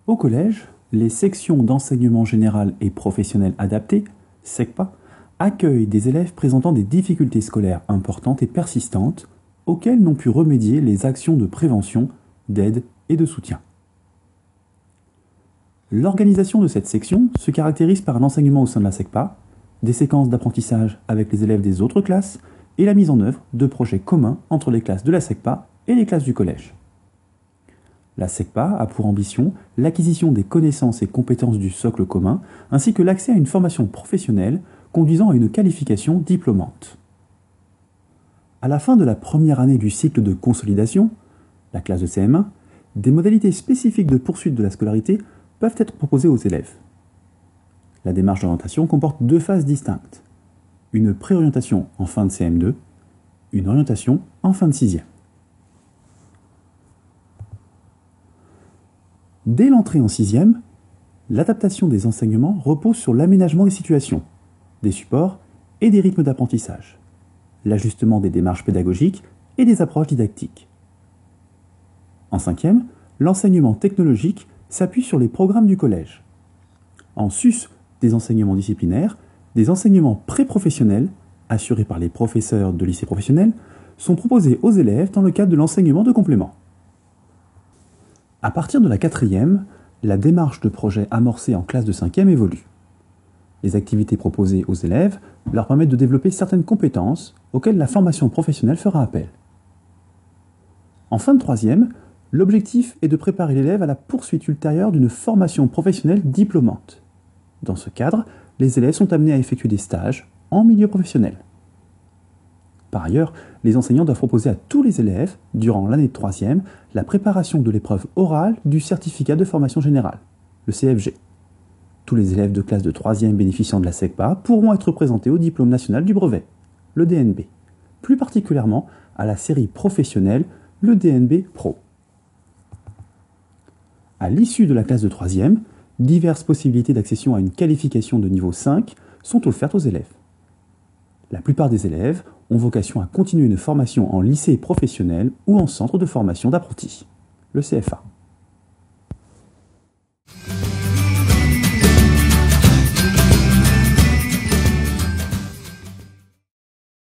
Au collège, les sections d'enseignement général et professionnel adapté, SECPA, accueillent des élèves présentant des difficultés scolaires importantes et persistantes auxquelles n'ont pu remédier les actions de prévention, d'aide et de soutien. L'organisation de cette section se caractérise par un enseignement au sein de la SECPA, des séquences d'apprentissage avec les élèves des autres classes et la mise en œuvre de projets communs entre les classes de la SECPA et les classes du collège. La SECPA a pour ambition l'acquisition des connaissances et compétences du socle commun, ainsi que l'accès à une formation professionnelle conduisant à une qualification diplômante. À la fin de la première année du cycle de consolidation, la classe de CM1, des modalités spécifiques de poursuite de la scolarité peuvent être proposées aux élèves. La démarche d'orientation comporte deux phases distinctes. Une préorientation en fin de CM2, une orientation en fin de 6e. Dès l'entrée en 6e, l'adaptation des enseignements repose sur l'aménagement des situations, des supports et des rythmes d'apprentissage, l'ajustement des démarches pédagogiques et des approches didactiques. En 5e, l'enseignement technologique s'appuie sur les programmes du collège. En sus des enseignements disciplinaires, des enseignements pré-professionnels, assurés par les professeurs de lycée professionnel, sont proposés aux élèves dans le cadre de l'enseignement de complément. À partir de la 4e, la démarche de projet amorcée en classe de 5e évolue. Les activités proposées aux élèves leur permettent de développer certaines compétences auxquelles la formation professionnelle fera appel. En fin de 3e, l'objectif est de préparer l'élève à la poursuite ultérieure d'une formation professionnelle diplômante. Dans ce cadre, les élèves sont amenés à effectuer des stages en milieu professionnel. Par ailleurs, les enseignants doivent proposer à tous les élèves, durant l'année de 3e, la préparation de l'épreuve orale du certificat de formation générale, le CFG. Tous les élèves de classe de 3e bénéficiant de la SECPA pourront être présentés au diplôme national du brevet, le DNB, plus particulièrement à la série professionnelle, le DNB Pro. À l'issue de la classe de 3e, diverses possibilités d'accession à une qualification de niveau 5 sont offertes aux élèves. La plupart des élèves ont vocation à continuer une formation en lycée professionnel ou en centre de formation d'apprentis, le CFA.